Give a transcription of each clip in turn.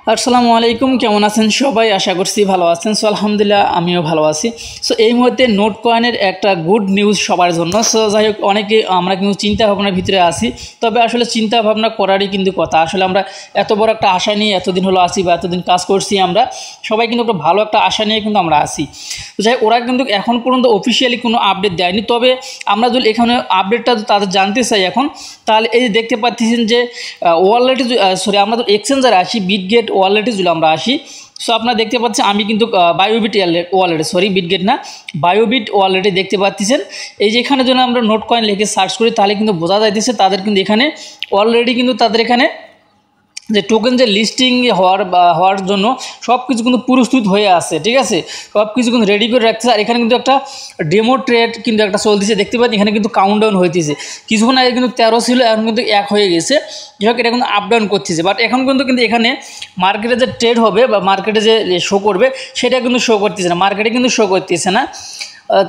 আসসালামু আলাইকুম, কেমন আছেন সবাই? আশা করছি ভালো আছেন। সো আলহামদুলিল্লাহ আমিও ভালো আছি। সো এই মুহূর্তে নোট কয়েনের একটা গুড নিউজ সবার জন্য। সো যাই হোক, অনেকে আমরা কিন্তু চিন্তা ভাবনার ভিতরে আছি, তবে আসলে চিন্তা ভাবনা করারই কিন্তু কথা। আসলে আমরা এত বড় একটা আশা নিয়ে এতদিন হলো আসি বা এতদিন কাজ করছি, আমরা সবাই কিন্তু একটা ভালো একটা আশা নিয়ে কিন্তু আমরা আসি। তো যাই হোক, ওরা কিন্তু এখন পর্যন্ত অফিসিয়ালি কোনো আপডেট দেয়নি, তবে আমরা যদি এখানে আপডেটটা তাদের জানতে চাই এখন, তাহলে এই যে দেখতে পাচ্ছেন যে ওয়ালেটে আমরা তো এক্সচেঞ্জারে আসি, বিটগেট ওয়ালেটে যদি আমরা আসি। সো আপনারা দেখতে পাচ্ছেন আমি কিন্তু বায়োবিট ওয়ালেটে বিটগেট না, বায়োবিট ওয়ালেটে দেখতে পাচ্ছেন। এই যে এখানে যদি আমরা নোট কয়েন লিখে সার্চ করি, তাহলে কিন্তু বোঝা যাইতেছে তাদের কিন্তু এখানে অলরেডি কিন্তু তাদের এখানে যে টোকেন যে লিস্টিং হওয়ার জন্য সব কিছু কিন্তু প্রস্তুত হয়ে আছে। ঠিক আছে, সব কিছু কিন্তু রেডি করে রাখতেছে। আর এখানে কিন্তু একটা ডেমো ট্রেড কিন্তু একটা চলতেছে, দেখতে পাচ্ছি এখানে কিন্তু কাউন্টডাউন হইতেছে। কিছুক্ষণ আগে কিন্তু 13 ছিল, এখন কিন্তু 1 হয়ে গেছে। যাই হোক, এটা কিন্তু আপ ডাউন করতেছে, বাট এখন কিন্তু এখানে মার্কেটে যে ট্রেড হবে বা মার্কেটে যে শো করবে সেটা কিন্তু শো করতেছে না, মার্কেটে কিন্তু শো করতেছে না।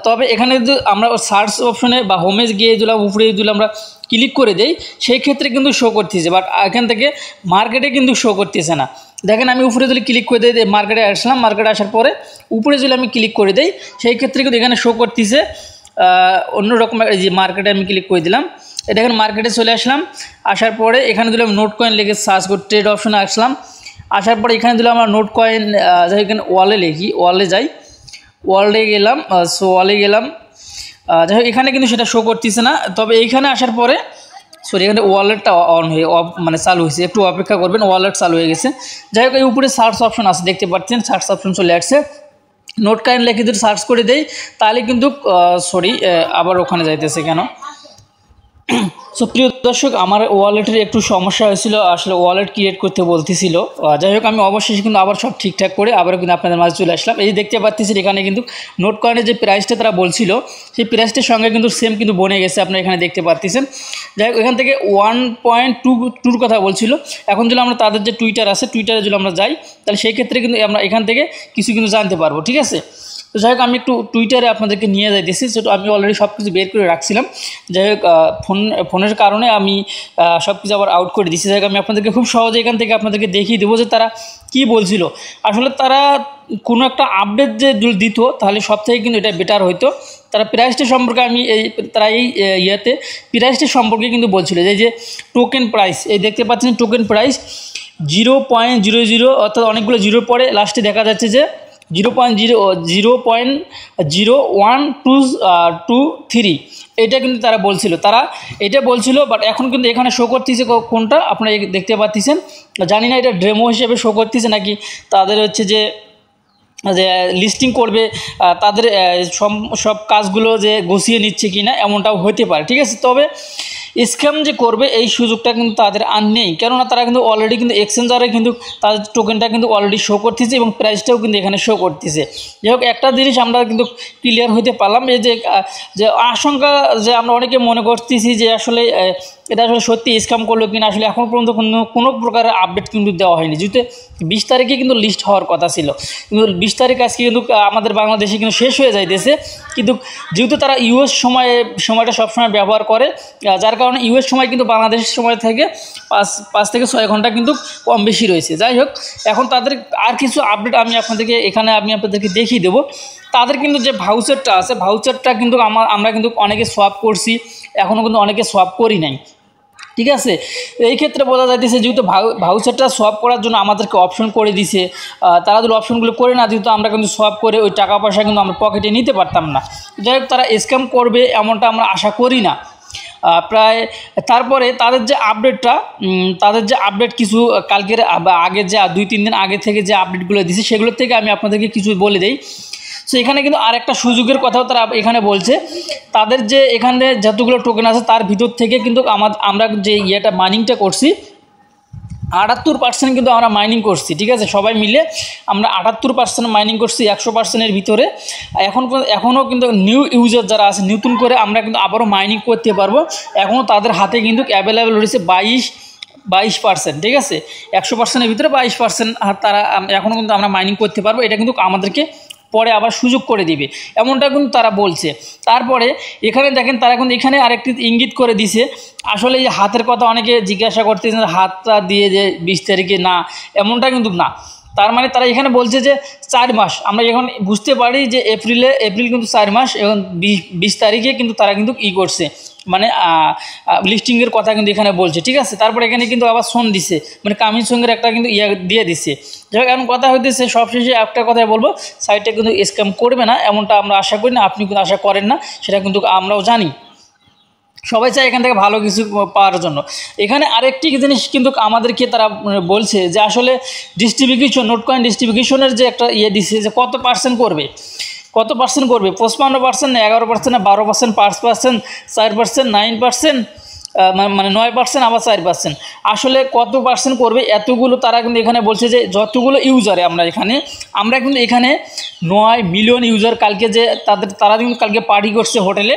তবে এখানে যদি আমরা সার্চ অপশনে বা হোমে গিয়ে দিলাম, উপরে যদি আমরা ক্লিক করে দেই, সেই ক্ষেত্রে কিন্তু শো করতেছে, বাট এখান থেকে মার্কেটে কিন্তু শো করতেছে না। দেখেন আমি উপরে যদি ক্লিক করে দিই, মার্কেটে আসলাম, মার্কেটে আসার পরে উপরে যদি আমি ক্লিক করে দিই, সেই ক্ষেত্রে কিন্তু এখানে শো করতেছে অন্যরকম। এই যে মার্কেটে আমি ক্লিক করে দিলাম, এটা এখন মার্কেটে চলে আসলাম। আসার পরে এখানে দিলাম নোট কয়েন লিখে সার্চ করে ট্রেড অপশনে আসলাম। আসার পরে এখানে দিলাম আমরা নোট কয়েন, যাই এখানে ওয়ালে লিখি, ওয়ালে যাই, ওয়ালে গেলাম। সো ওয়ালে গেলাম, যাই হোক এখানে কিন্তু সেটা শো করতেছে না। তবে এইখানে আসার পরে এখানে ওয়ালেটটা অন হয়ে মানে চালু হয়েছে, একটু অপেক্ষা করবেন, ওয়ালেট চালু হয়ে গেছে। যাই হোক, এই উপরে সার্চ অপশন আছে, দেখতে পাচ্ছেন সার্চ অপশন চলে আসছে। নোট কয়েন লিখে যদি সার্চ করে দেই, তাহলে কিন্তু আবার ওখানে যাইতেছে কেন? সো প্রিয় দর্শক, আমার ওয়ালেটের একটু সমস্যা হয়েছিল, আসলে ওয়ালেট ক্রিয়েট করতে বলতেছিল। যাই হোক, আমি অবশ্যই কিন্তু আবার সব ঠিকঠাক করে আবারও কিন্তু আপনাদের মাঝে চলে আসলাম। এই দেখতে পাচ্ছেন এখানে কিন্তু নোট কয়েনের যে প্রাইসটা তারা বলছিল, সেই প্রাইসটার সঙ্গে কিন্তু সেম কিন্তু বনে গেছে, আপনারা এখানে দেখতে পাচ্ছেন। যাই হোক, এখান থেকে 1.2 কথা বলছিল। এখন যদি আমরা তাদের যে টুইটার আছে, টুইটারে যদি আমরা যাই, তাহলে সেই ক্ষেত্রে কিন্তু আমরা এখান থেকে কিছু কিন্তু জানতে পারবো। ঠিক আছে, তো যাই হোক, আমি একটু টুইটারে আপনাদেরকে নিয়ে যাইতেছি, সেটা আমি অলরেডি সব কিছু বের করে রাখছিলাম। যাই হোক, ফোনের কারণে আমি সব কিছু আবার আউট করে দিচ্ছি। যাই হোক, আমি আপনাদেরকে খুব সহজে এখান থেকে আপনাদেরকে দেখিয়ে দেবো যে তারা কী বলছিল। আসলে তারা কোনো একটা আপডেট যে দিত, তাহলে সব থেকে কিন্তু এটা বেটার হইতো। তারা প্রাইসটা সম্পর্কে তারা এই প্রাইসটা সম্পর্কে কিন্তু বলছিল, যে টোকেন প্রাইস, এই দেখতে পাচ্ছেন টোকেন প্রাইস 0.00, অর্থাৎ অনেকগুলো জিরোর পরে লাস্টে দেখা যাচ্ছে যে 0.0123। এটা কিন্তু তারা বলছিল, বাট এখন কিন্তু এখানে শো করতেছে কোনটা আপনারা দেখতে পাচ্ছেন। জানি না এটা ডেমো হিসেবে শো করতেছে নাকি তাদের হচ্ছে যে লিস্টিং করবে, তাদের সব কাজগুলো যে গুছিয়ে নিচ্ছে কি না, এমনটাও হতে পারে। ঠিক আছে, তবে স্ক্যাম যে করবে এই সুযোগটা কিন্তু তাদের আর নেই, কেননা তারা কিন্তু অলরেডি কিন্তু এক্সচেঞ্জারে কিন্তু তাদের টোকেনটা কিন্তু অলরেডি শো করতেছে এবং প্রাইসটাও কিন্তু এখানে শো করতেছে। যাই হোক, একটা জিনিস আমরা কিন্তু ক্লিয়ার হতে পারলাম, এই যে আশঙ্কা যে আমরা অনেকে মনে করতেছি যে আসলে এটা আসলে সত্যি স্ক্যাম করলো কিনা, আসলে এখন পর্যন্ত কোনো প্রকারের আপডেট কিন্তু দেওয়া হয়নি। যেহেতু 20 তারিখে কিন্তু লিস্ট হওয়ার কথা ছিল, কিন্তু 20 তারিখ আজকে কিন্তু আমাদের বাংলাদেশে কিন্তু শেষ হয়ে যাইতেছে। কিন্তু যেহেতু তারা ইউএস সময়টা সবসময় ব্যবহার করে, যার কারণে ইউএস সময় কিন্তু বাংলাদেশের সময় থেকে 5 থেকে 6 ঘন্টা কিন্তু কম বেশি রয়েছে। যাই হোক, এখন তাদের আর কিছু আপডেট আমি আপনাদেরকে দেখিয়ে দেবো। তাদের কিন্তু যে ভাউচারটা আছে, ভাউচারটা কিন্তু আমরা কিন্তু অনেকে সোয়াপ করছি, এখনও কিন্তু অনেকে সোয়াপ করি নাই। ঠিক আছে, এই ক্ষেত্রে বোঝা যাইতেছে যেহেতু ভাউচারটা সোয়াপ করার জন্য আমাদেরকে অপশন করে দিছে, তারা যদি অপশনগুলো করে না দিত, আমরা কিন্তু সোয়াপ করে ওই টাকা পয়সা কিন্তু আমরা পকেটে নিতে পারতাম না। যাই হোক, তারা স্ক্যাম করবে এমনটা আমরা আশা করি না প্রায়। তারপরে তাদের যে আপডেট কিছু কালকের আগে যে 2-3 দিন আগে থেকে যে আপডেটগুলো দিছে, সেগুলোর থেকে আমি আপনাদেরকে কিছু বলে দিই। সো এখানে কিন্তু আরেকটা সুযোগের কথাও তারা এখানে বলছে, তাদের যে এখানে যতগুলো টোকেন আছে তার ভিতর থেকে কিন্তু আমরা যে মাইনিংটা করছি 78% কিন্তু আমরা মাইনিং করছি। ঠিক আছে, সবাই মিলে আমরা 78% মাইনিং করছি 100%-এর ভিতরে। এখনও কিন্তু নিউ ইউজার যারা আছে, নতুন করে আমরা কিন্তু আবারও মাইনিং করতে পারবো। এখনও তাদের হাতে কিন্তু অ্যাভেলেবেল রয়েছে 22%। ঠিক আছে, 100%-এর ভিতরে 22% তারা এখনও কিন্তু আমরা মাইনিং করতে পারবো। এটা কিন্তু আমাদেরকে পরে আবার সুযোগ করে দিবে, এমনটা কিন্তু তারা বলছে। তারপরে এখানে দেখেন তারা কিন্তু এখানে আরেকটি ইঙ্গিত করে দিছে, আসলে এই হাতের কথা অনেকে জিজ্ঞাসা করতেছেন হাতটা দিয়ে যে 20 তারিখে, না এমনটা কিন্তু না। তার মানে তারা এখানে বলছে যে 4 মাস, আমরা এখন বুঝতে পারি যে এপ্রিল কিন্তু 4 মাস, এবং 20 তারিখে কিন্তু তারা কিন্তু করছে, মানে লিস্টিংয়ের কথা কিন্তু এখানে বলছে, ঠিক আছে। তারপরে এখানে কিন্তু আবার শোন দিছে, মানে কামিং সঙ্গের একটা কিন্তু দিয়ে দিচ্ছে। যাই হোক, এখন কথা হইতেছে সবশেষে একটা কথাই বলবো, সাইটটা কিন্তু স্ক্যাম করবে না, এমনটা আমরা আশা করি না, আপনি কিন্তু আশা করেন না, সেটা কিন্তু আমরাও জানি। সবাই চায় এখান থেকে ভালো কিছু পাওয়ার জন্য। এখানে আরেকটি জিনিস কিন্তু আমাদেরকে তারা বলছে যে আসলে ডিস্ট্রিবিউশন, নোট কয়েন ডিস্ট্রিবিউশনের যে একটা দিচ্ছে যে কত পার্সেন্ট করবে, 55% না 11% না 12%, 5%, 4%, 9%, মানে 9%, আবার 4%, আসলে কত পার্সেন্ট করবে এতগুলো তারা কিন্তু এখানে বলছে যে যতগুলো ইউজারে আমরা কিন্তু এখানে 9 মিলিয়ন ইউজার কালকে যে তারা কিন্তু কালকে পার্টি করছে হোটেলে,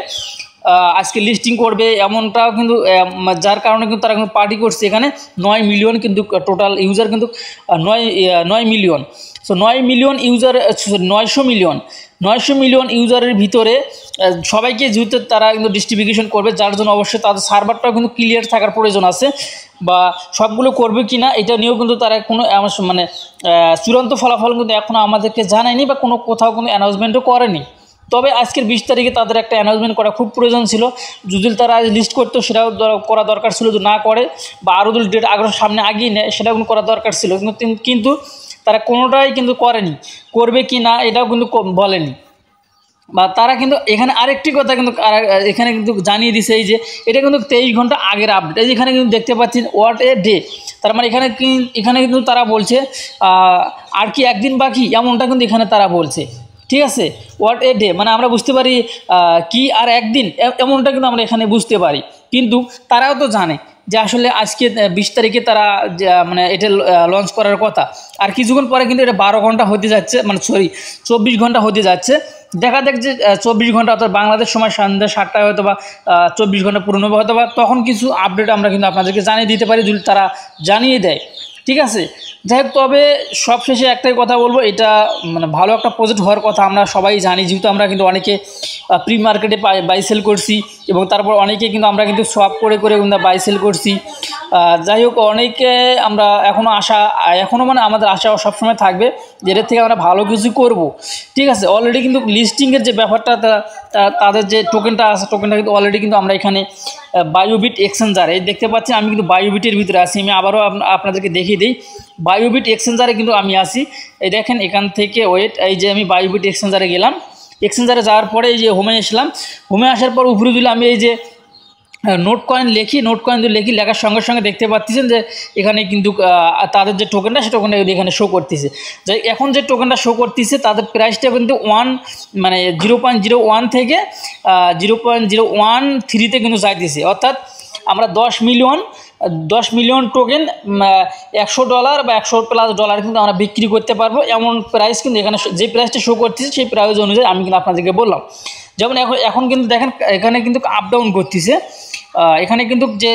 আজকে লিস্টিং করবে এমনটাও কিন্তু, যার কারণে কিন্তু তারা কিন্তু পার্টি করছে এখানে 9 মিলিয়ন কিন্তু টোটাল ইউজার কিন্তু 9 million. So 9 million user, 900 million ইউজারের ভিতরে সবাইকে যেহেতু তারা কিন্তু ডিস্ট্রিবিউশন করবে, যার জন্য অবশ্যই তাদের সার্ভারটাও কিন্তু ক্লিয়ার থাকার প্রয়োজন আছে, বা সবগুলো করবে কি না এটা নিয়েও কিন্তু তারা কোনো মানে চূড়ান্ত ফলাফল কিন্তু এখনও আমাদেরকে জানায়নি, বা কোনো কোথাও কোনো অ্যানাউন্সমেন্টও করেনি। তবে আজকের 20 তারিখে তাদের একটা অ্যানাউন্সমেন্ট করা খুব প্রয়োজন ছিল, যদি তারা আজ লিস্ট করতো সেটাও করা দরকার ছিল, যদি না করে বা আরও যদি ডেট সামনে আগিয়ে নেয় সেটাও কিন্তু করা দরকার ছিল, কিন্তু তারা কোনোটাই কিন্তু করেনি, করবে কি না এটাও কিন্তু বলেনি। বা তারা কিন্তু এখানে আরেকটি কথা কিন্তু এখানে কিন্তু জানিয়ে দিছে, এই যে এটা কিন্তু 23 ঘন্টা আগের আপডেট, এই যেখানে কিন্তু দেখতে পাচ্ছেন হোয়াট এ ডে, তার মানে এখানে কিন্তু তারা বলছে আর কি একদিন বাকি, এমনটা কিন্তু এখানে তারা বলছে, ঠিক আছে। হোয়াট এ ডে মানে আমরা বুঝতে পারি কি আর একদিন, এমনটা কিন্তু আমরা এখানে বুঝতে পারি, কিন্তু তারাও তো জানে যে আসলে আজকে 20 তারিখে তারা মানে এটা লঞ্চ করার কথা, আর কিছুক্ষণ পরে কিন্তু এটা 12 ঘন্টা হতে যাচ্ছে, মানে 24 ঘন্টা হতে যাচ্ছে। দেখা যাক যে 24 ঘন্টা অর্থাৎ বাংলাদেশ সময় সন্ধ্যা 7টায় হয়তো বা 24 ঘন্টা পূর্ণ হবে, হয়তো বা তখন কিছু আপডেট আমরা কিন্তু আপনাদেরকে জানিয়ে দিতে পারি যদি তারা জানিয়ে দেয়, ঠিক আছে। যাই হোক, তবে সবশেষে একটাই কথা বলবো, এটা মানে ভালো একটা প্রজেক্ট হওয়ার কথা আমরা সবাই জানি, যেহেতু আমরা কিন্তু অনেকে প্রি মার্কেটে বাই সেল করছি, এবং তারপর অনেকে কিন্তু আমরা কিন্তু সোয়াপ করে কিন্তু বাই সেল করছি। যাই হোক, অনেকে আমরা এখনও মানে আমাদের আশা সবসময় থাকবে যে এর থেকে আমরা ভালো কিছু করব, ঠিক আছে। অলরেডি কিন্তু লিস্টিংয়ের যে ব্যাপারটা, তাদের যে টোকেনটা আছে, টোকেনটা কিন্তু অলরেডি কিন্তু আমরা এখানে বায়োবিট এক্সচেঞ্জার, এই দেখতে পাচ্ছি আমি কিন্তু বায়োবিটের ভিতরে আছি, আমি আবারও আপনাদেরকে দেখিয়ে দিই, বায়োবিট এক্সচেঞ্জারে কিন্তু আমি আসি। এই দেখেন এখান থেকে এই যে আমি বায়োবিট এক্সচেঞ্জারে গেলাম, এক্সচেঞ্জারে যাওয়ার পরে এই যে হোমে আসলাম, হোমে আসার পর উপরে দিলে আমি এই যে নোট কয়েন লিখি, লেখার সঙ্গে সঙ্গে দেখতে পাচ্ছেন যে এখানে কিন্তু তাদের যে টোকেনটা, সে টোকেনটা এখানে শো করতেছে। যাই এখন যে টোকেনটা শো করতেছে তাদের প্রাইসটা কিন্তু 0.01 থেকে 0.013 কিন্তু যাইতেছে, অর্থাৎ আমরা 10 মিলিয়ন টোকেন $100 বা $100+ কিন্তু আমরা বিক্রি করতে পারবো, এমন প্রাইস কিন্তু এখানে যে প্রাইসটা শো করতেছে সেই প্রাইস অনুযায়ী আমি কিন্তু আপনাদেরকে বললাম। যেমন এখন কিন্তু দেখেন এখানে কিন্তু আপ ডাউন করতেছে, এখানে কিন্তু যে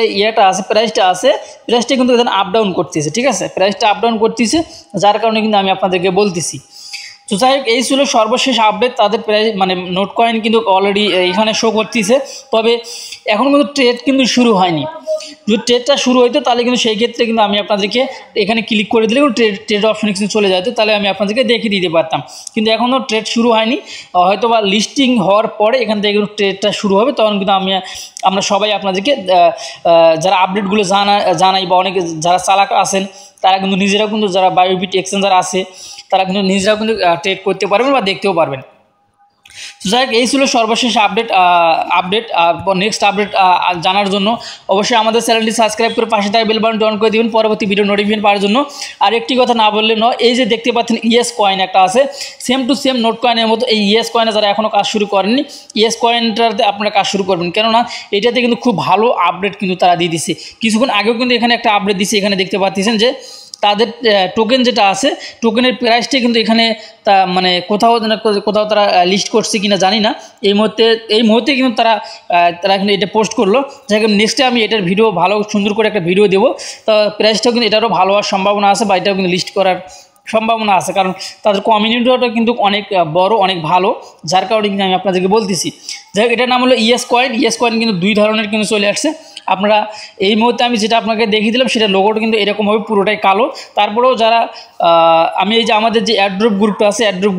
আছে প্রাইসটা কিন্তু এখানে আপ ডাউন করতেছে, ঠিক আছে, প্রাইসটা আপ ডাউন করতেছে, যার কারণে কিন্তু আমি আপনাদেরকে বলতেছি। তো যাই হোক, এই ছিল সর্বশেষ আপডেট, তাদের প্রাইস মানে নোট কয়েন কিন্তু অলরেডি এখানে শো করতেছে, তবে এখন কিন্তু ট্রেড কিন্তু শুরু হয়নি। যদি ট্রেডটা শুরু হইতো তাহলে কিন্তু সেই ক্ষেত্রে কিন্তু আমি আপনাদেরকে এখানে ক্লিক করে দিলে কিন্তু ট্রেড অপশনে কিন্তু চলে যেত, তাহলে আমি আপনাদেরকে দেখিয়ে দিতে পারতাম, কিন্তু এখনও ট্রেড শুরু হয়নি, হয়তো বা লিস্টিং হওয়ার পরে এখান থেকে কিন্তু ট্রেডটা শুরু হবে, তখন কিন্তু আমরা সবাই আপনাদেরকে যারা আপডেটগুলো জানাই, বা অনেকে যারা চালাক আছেন তারা কিন্তু নিজেরাও কিন্তু, যারা বায়োবিট এক্সচেঞ্জার আছে তারা কিন্তু নিজেরাও কিন্তু ট্রেড করতে পারবেন বা দেখতেও পারবেন। তো যাই হোক, এই ছিল সর্বশেষ আপডেট। নেক্সট আপডেট জানার জন্য অবশ্যই আমাদের চ্যানেলটি সাবস্ক্রাইব করে পাশে থাকা বেল বাটনটি অন করে দিবেন পরবর্তী ভিডিও নোটিফিকেশন পাওয়ার জন্য। আর একটি কথা না বললে নয়, এই যে দেখতে পাচ্ছেন ইএস কয়েন একটা আছে, সেম টু সেম নোট কয়েনের মতো, এই ইএস কয়েনে যারা এখনও কাজ শুরু করেননি, ইএস কয়েনটাতে আপনারা কাজ শুরু করবেন, কেননা এটাতে কিন্তু খুব ভালো আপডেট কিন্তু তারা দিয়ে দিচ্ছে। কিছুক্ষণ আগেও কিন্তু এখানে একটা আপডেট দিচ্ছে, এখানে দেখতে পাচ্ছেন যে তাদের টোকেন যেটা আছে, টোকেনের প্রাইসটা কিন্তু এখানে মানে কোথাও তারা লিস্ট করছে কিনা জানি না, এই মুহূর্তে কিন্তু তারা কিন্তু এটা পোস্ট করলো। যাই হোক, নেক্সটে আমি এটার ভিডিও ভালো সুন্দর করে একটা ভিডিও দেবো, তো প্রাইসটাও কিন্তু এটারও ভালো হওয়ার সম্ভাবনা আছে, বা এটাও কিন্তু লিস্ট করার সম্ভাবনা আছে, কারণ তাদের কমিউনিটিটা কিন্তু অনেক বড়, অনেক ভালো, যার কারণে কিন্তু আমি আপনাদেরকে বলতেছি। যাই হোক, এটার নাম হলো ইএস কয়েন। ইএস কয়েন কিন্তু 2 ধরনের কিন্তু চলে আসছে। আপনারা এই মুহূর্তে আমি যেটা আপনাকে দেখিয়ে দিলাম সেটা লোগোটা কিন্তু এরকমভাবে পুরোটাই কালো। তারপরেও যারা আমি এই যে আমাদের যে অ্যাড্রপ গ্রুপটা আছে, অ্যাড্রপ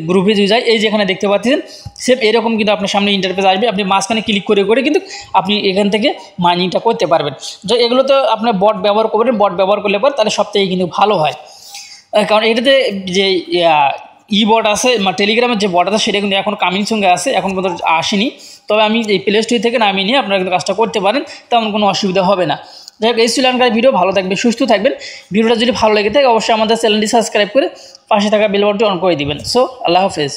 গ্রুপে যদি যাই, এই যেখানে দেখতে পাচ্ছেন সেম এরকম কিন্তু আপনার সামনে ইন্টারফেস আসবে। আপনি মাঝখানে ক্লিক করে কিন্তু আপনি এখান থেকে মাইনিংটা করতে পারবেন। তো এগুলো তো আপনার বট ব্যবহার করবেন, বট ব্যবহার করলে পর তাহলে সবথেকে কিন্তু ভালো হয়, কারণ এটাতে যে বট আছে, টেলিগ্রামের যে বট আছে সেটা কিন্তু এখন কামিং সঙ্গে আছে, এখন পর্যন্ত আসেনি। তবে আমি এই প্লে স্টোর থেকে নামিয়ে নিয়ে আপনারা কিন্তু কাজটা করতে পারেন, তেমন কোনো অসুবিধা হবে না। যাই হোক, এই ছিল এখনকার ভিডিও। ভালো থাকবেন, সুস্থ থাকবেন। ভিডিওটা যদি ভালো লেগে থাকে অবশ্যই আমাদের চ্যানেলটি সাবস্ক্রাইব করে পাশে থাকা বেল বাটনটি অন করে দিবেন। সো আল্লাহ হাফেজ।